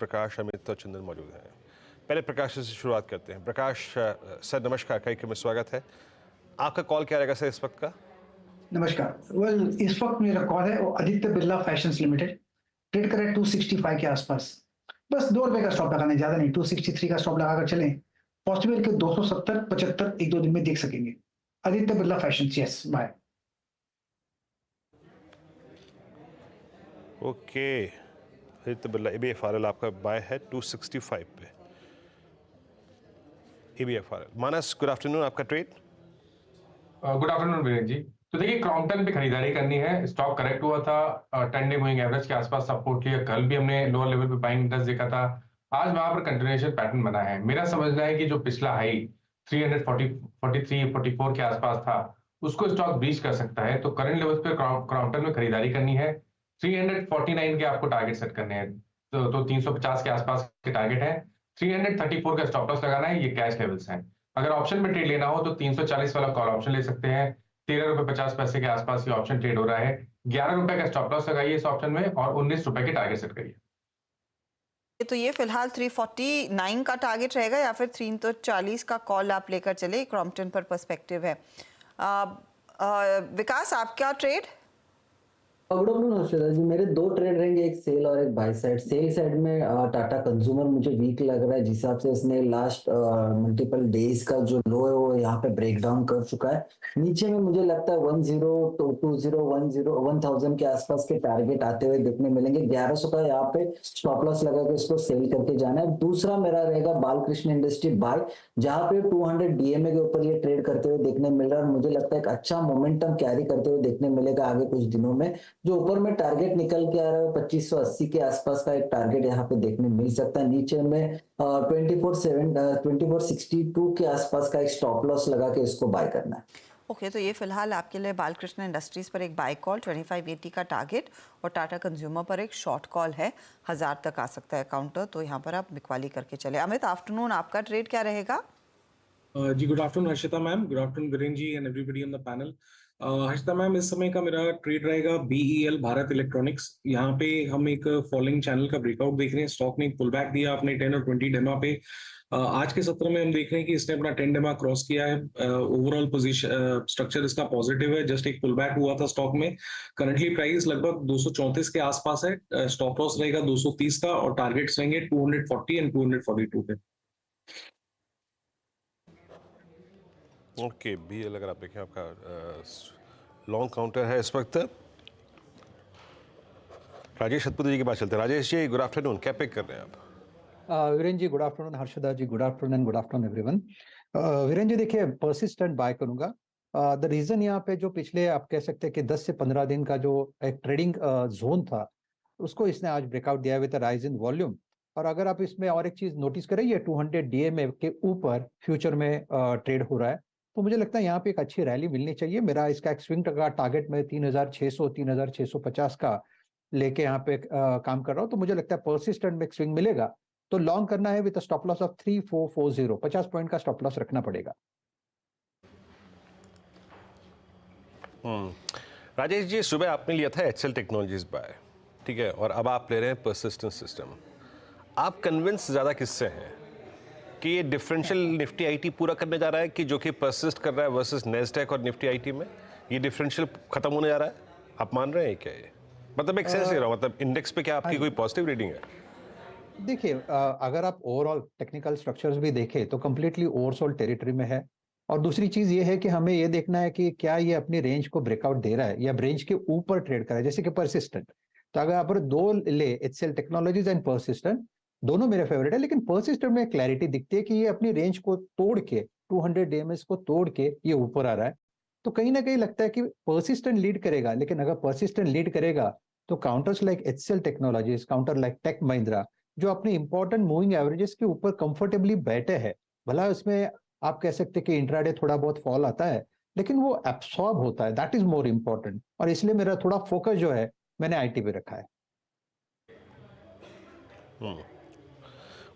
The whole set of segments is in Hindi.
प्रकाश, अमित और चंदन मौजूद हैं। पहले प्रकाश से शुरुआत करते हैं। प्रकाश सर नमस्कार, कार्यक्रम में स्वागत है। आपका कॉल क्या रहेगा सर इस वक्त का? नमस्कार। इस वक्त मेरा कॉल है वो Aditya Birla fashions limited, trade कर रहे 265 के आसपास। बस ₹2 का स्टॉप लगाना है, ज्यादा नहीं। 263 का स्टॉप लगाकर चलें। पॉसिबल के 270 75 एक दो दिन में देख सकेंगे। Aditya Birla fashions, yes buy. Okay, Aditya Birla ABFRL आपका बाय है 265 पे। ABFRL मानस, गुड आफ्टरनून, आपका trade? Good afternoon Virendra ji. तो देखिए, क्रॉम्पटन पे खरीदारी करनी है। स्टॉक करेक्ट हुआ था 10 डे मूविंग एवरेज के आसपास सपोर्ट लिया। कल भी हमने लोअर लेवल पे बाइंग इंटरेस्ट देखा था। आज वहां पर कंटिन्यूएशन पैटर्न बना है। मेरा समझना है कि जो पिछला हाई 343-44 के आसपास था, उसको स्टॉक ब्रीच कर सकता है। तो करंट लेवल्स पे क्रॉम्पटन में खरीदारी करनी है। 349 के आपको टारगेट सेट करने हैं। तो 350 के आसपास के टारगेट है। 334 का स्टॉप लॉस लगाना है। ये कैश लेवल्स हैं। अगर ऑप्शन में ट्रेड लेना हो तो 340 वाला कॉल ऑप्शन ले सकते हैं। ₹13.50 के आसपास ये ऑप्शन ट्रेड हो रहा है। ₹11 का स्टॉप लॉस लगाइए इस ऑप्शन में और ₹19 के टारगेट सेट करिए। तो ये फिलहाल 349 का टारगेट रहेगा या फिर 340 का कॉल आप लेकर चले? क्रॉम्पटन पर पर्सपेक्टिव है। विकास, आपका ट्रेड? गुड आफ्टरनून हर्षदा जी। मेरे दो ट्रेड रहेंगे, एक सेल और एक बाय साइड। सेल साइड में टाटा कंज्यूमर मुझे वीक लग रहा है, जिस हिसाब से इसने लास्ट मल्टीपल डेज का जो लो है वो यहाँ पे ब्रेक डाउन कर चुका है। नीचे में मुझे लगता है 10 के आसपास के टारगेट आते हुए देखने मिलेंगे। 1100 का यहाँ पे स्टॉप लॉस लगा के इसको सेल करके जाना है। दूसरा मेरा रहेगा बालकृष्ण इंडस्ट्री बाय, जहाँ पे 200 DMA के ऊपर ये ट्रेड करते हुए देखने मिल रहा है। मुझे लगता है एक अच्छा मोमेंटम कैरी करते हुए देखने मिलेगा आगे कुछ दिनों में। जो ऊपर में टारगेट निकल के आ रहा है 2580 के आसपास का एक टारगेट यहाँ पे देखने मिल सकता है। नीचे में 2462 के आसपास का एक स्टॉप लॉस लगा के इसको बाय करना है। ओके, तो ये फिलहाल आपके लिए बालकृष्ण इंडस्ट्रीज पर एक बाय कॉल, 2580 का टारगेट, और टाटा कंज्यूमर पर एक शॉर्ट कॉल है। 1000 तक आ सकता है काउंटर, तो यहाँ पर आप बिकवाली करके चले। अमित, आफ्टरनून, आपका ट्रेड क्या रहेगा? जी good afternoon Harshita ma'am, good afternoon Virendra ji and everybody on the panel. Harshita ma'am, इस समय का मेरा ट्रेड रहेगा BEL भारत इलेक्ट्रॉनिक्स। यहाँ पे हम एक फॉलोइंग चैनल का ब्रेकआउट देख रहे हैं। स्टॉक ने एक पुल बैक दिया अपने 10 और 20 डेमा पे। आज के सत्र में हम देख रहे हैं कि इसने अपना 10 डेमा क्रॉस किया है। ओवरऑल पोजीशन स्ट्रक्चर इसका पॉजिटिव है। जस्ट एक पुल बैक हुआ था स्टॉक में। करंटली प्राइस लगभग 234 के आसपास है। स्टॉप लॉस रहेगा 230 का और टारगेट्स रहेंगे 240 एंड 242 पे। ओके, BL अगर आप देखें, आपका लॉन्ग काउंटर है इस वक्त। राजेश सतपथी जी के पास चलते हैं। राजेश जी, गुड आफ्टरनून, क्या पिक कर रहे हैं आप? Virendra ji good afternoon, Harshada ji good afternoon and good afternoon everyone. Virendra ji देखिए, परसिस्टेंट बाय करूंगा। द रीजन यहाँ पे जो पिछले आप कह सकते हैं कि 10 से 15 दिन का जो एक ट्रेडिंग जोन था, उसको इसने आज ब्रेकआउट दिया विद राइज इन वॉल्यूम। और अगर आप इसमें और एक चीज नोटिस करें, ये 200 DMA के ऊपर फ्यूचर में ट्रेड हो रहा है। तो मुझे लगता है यहाँ पे एक अच्छी रैली मिलनी चाहिए। मेरा इसका एक स्विंग का टारगेट में 3600 3650 का लेके यहाँ पे काम कर रहा हूँ। तो मुझे लगता है परसिस्टेंट में एक स्विंग मिलेगा। तो लॉन्ग करना है with stop loss of 3440, 50 point का स्टॉप लॉस रखना पड़ेगा। राजेश जी, सुबह आपने लिया था HCL टेक्नोलॉजीज बाय, ठीक है, और अब आप ले रहे हैं परसिस्टेंट सिस्टम। आप कन्विंस ज़्यादा किससे हैं कि ये डिफरेंशियल निफ्टी IT पूरा करने जा रहा है, कि जो कि परसिस्ट कर रहा है वर्सेस नेस्डैक और निफ्टी IT में ये डिफरेंशियल खत्म होने जा रहा है? आप मान रहे हैं क्या ये? मतलब एक सेंस ले रहा हूँ, मतलब इंडेक्स पे क्या आपकी कोई पॉजिटिव रीडिंग है? देखिए, अगर आप ओवरऑल टेक्निकल स्ट्रक्चर्स भी देखें तो कंप्लीटली ओवरसोल्ड टेरिटरी में है। और दूसरी चीज ये है कि हमें ये देखना है कि क्या ये अपनी रेंज को ब्रेकआउट दे रहा है या रेंज के ऊपर ट्रेड कर रहा है, जैसे कि परसिस्टेंट। तो अगर आप दो ले, HCL टेक्नोलॉजीज एंड परसिस्टेंट, दोनों मेरे फेवरेट है, लेकिन परसिस्टेंट में क्लैरिटी दिखती है कि ये अपनी रेंज को तोड़ के 200 DMS को तोड़ के ये ऊपर आ रहा है। तो कहीं ना कहीं लगता है कि परसिस्टेंट लीड करेगा। लेकिन अगर परसिस्टेंट लीड करेगा तो counters like HCL technologies, counter like tech Mahindra, जो अपने इंपॉर्टेंट मूविंग एवरेजेस के ऊपर कंफर्टेबली बैठे हैं, भला उसमें आप कह सकते हैं कि इंट्राडे थोड़ा बहुत फॉल आता है, लेकिन वो एब्सॉर्ब होता है। That is more important. और इसलिए मेरा थोड़ा फोकस जो है मैंने IT पे रखा है।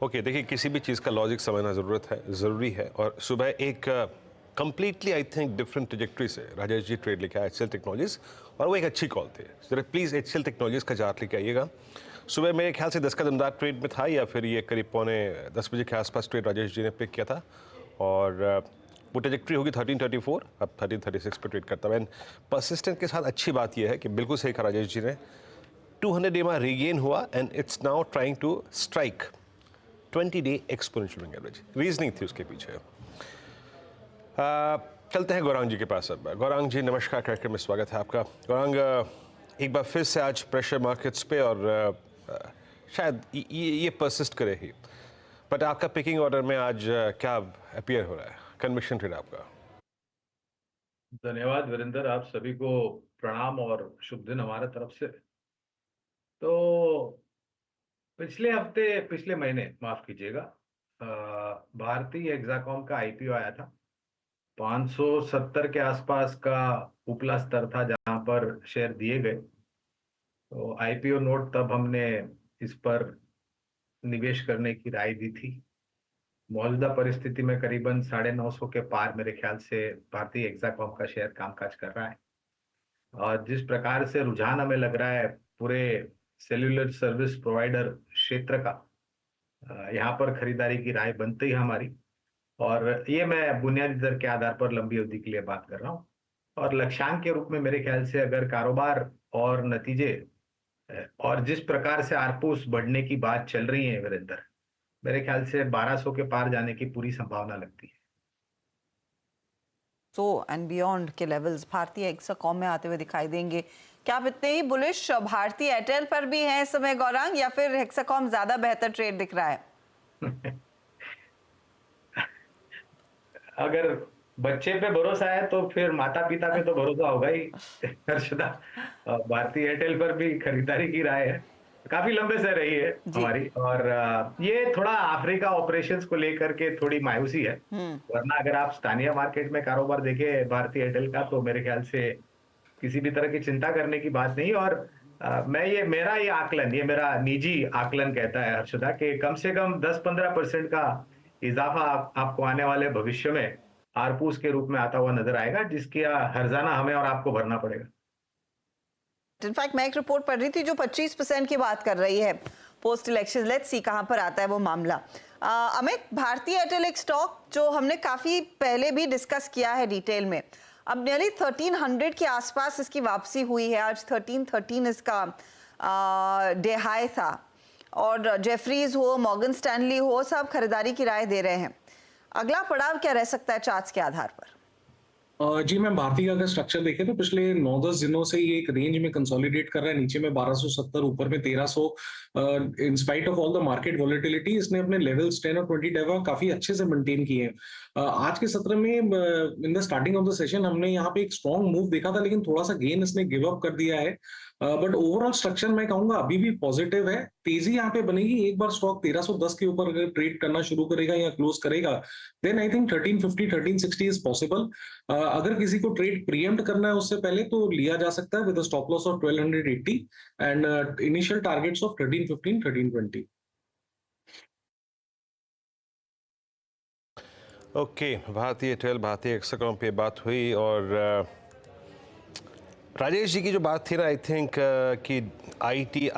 ओके, देखिए, किसी भी चीज़ का लॉजिक समझना ज़रूरी है। और सुबह एक completely I think different trajectory से राजेश जी ट्रेड लेके आए HCL टेक्नोलॉजीज, और वो एक अच्छी कॉल थी। जरा प्लीज़ HCL टेक्नोलॉजीज का चार्ट लेके आइएगा। सुबह मेरे ख्याल से 10 का दमदार ट्रेड में था या फिर ये करीब 9:45 के आसपास ट्रेड राजेश जी ने पिक किया था और वो ट्रेजेक्ट्री होगी 1334, अब 1336 पे ट्रेड करता है। एंड परसिस्टेंट के साथ अच्छी बात यह है कि बिल्कुल सही कहा राजेश जी ने, 200 डे में रीगेन हुआ and it's now trying to strike 20 day exponential moving average. Reasoning थी उसके पीछे। चलते हैं गौरांग जी के पास। अब गौरांग जी नमस्कार, कार्यक्रम में स्वागत है आपका। गौरांग, एक बार फिर से आज प्रेशर मार्केट्स पे और शायद ये परसिस्ट करे ही, बट आपका पिकिंग ऑर्डर में आज क्या अपीयर हो रहा है, कन्विक्शन ट्रेड आपका? धन्यवाद वीरेंद्र, आप सभी को प्रणाम और शुभ दिन हमारे तरफ से। तो पिछले महीने माफ कीजिएगा, भारतीय हेक्साकॉम का आईपीओ आया था। 570 के आसपास का उपला स्तर था जहां पर शेयर दिए गए। तो आईपीओ नोट तब हमने इस पर निवेश करने की राय दी थी। मौजूदा परिस्थिति में करीबन 950 के पार मेरे ख्याल से भारतीय हेक्साकॉम का शेयर कामकाज कर रहा है। और जिस प्रकार से रुझान हमें लग रहा है पूरे सेल्यूलर सर्विस प्रोवाइडर क्षेत्र का, यहाँ पर खरीदारी की राय बनती है हमारी। और ये मैं बुनियादी दर के आधार पर लंबी अवधि के लिए बात कर रहा हूँ। और लक्ष्यांक के रूप में मेरे ख्याल से अगर कारोबार और नतीजे और जिस प्रकार से आरपूस बढ़ने की बात चल रही है वीरेंद्र, मेरे ख्याल से 1200 के पार जाने की पूरी संभावना लगती है। सो एंड बियॉन्ड के लेवल्स भारतीय हेक्साकॉम में आते हुए दिखाई देंगे। क्या आप इतने ही बुलिश भारतीय एयरटेल पर भी हैं इस समय गौरांग, या फिर हेक्साकॉम ज्यादा बेहतर ट्रेड दिख रहा है? अगर बच्चे पे भरोसा है तो फिर माता पिता पे तो भरोसा होगा ही हर्षदा। भारतीय एयरटेल पर भी खरीदारी की राय है, काफी लंबे से रही है हमारी। और ये थोड़ा अफ्रीका ऑपरेशंस को लेकर के थोड़ी मायूसी है, वरना अगर आप स्थानीय मार्केट में कारोबार देखें भारतीय एयरटेल का, तो मेरे ख्याल से किसी भी तरह की चिंता करने की बात नहीं। और मेरा मेरा निजी आकलन कहता है हर्षदा कि कम से कम 10-15% का इजाफा आपको आने वाले भविष्य में आरपूस के रूप में आता हुआ नजर आएगा, जिसकी हर्जाना हमें और आपको भरना पड़ेगा। इनफैक्ट मैं एक रिपोर्ट पढ़ रही थी जो 25% की बात कर रही है पोस्ट इलेक्शन। लेट्स सी कहां पर आता है वो मामला। अमित, भारतीय एयरटेल एक स्टॉक जो हमने काफी पहले भी डिस्कस किया है डिटेल में, अब नियरली 1300 के आसपास इसकी वापसी हुई है। आज 1313 इसका डे हाई था और जेफरीज हो, मॉर्गन स्टैनली हो, सब खरीदारी की राय दे रहे हैं। अगला पड़ाव क्या रह सकता है चार्ट्स के आधार पर? जी मैम, भारतीय का अगर स्ट्रक्चर देखें तो पिछले 9-10 दिनों से ये एक रेंज में कंसोलिडेट कर रहा है। नीचे में 1270, ऊपर में 1300। In spite of all the market volatility इसने अपने लेवल्स 10 और 20 काफी अच्छे से मेंटेन किए हैं। आज के सत्र में in the starting of the session हमने यहाँ पे एक स्ट्रॉन्ग मूव देखा था, लेकिन थोड़ा सा गेन इसने गिव अप कर दिया है। बट ओवरऑल स्ट्रक्चर मैं कहूंगा अभी भी पॉजिटिव है। तेजी यहाँ पे बनेगी एक बार स्टॉक 1310 के ऊपर अगर ट्रेड करना शुरू करेगा या क्लोज करेगा, then I think 1350 1360 is possible. अगर किसी को ट्रेड प्रीएम्प्ट करना है उससे पहले तो लिया जा सकता है with a stop loss of 1280 and initial targets of 1315 1320। Okay, भारतीय एयरटेल, भारतीय हेक्साकॉम पे बात हुई और राजेश जी की जो बात थी ना, आई थिंक कि आईटी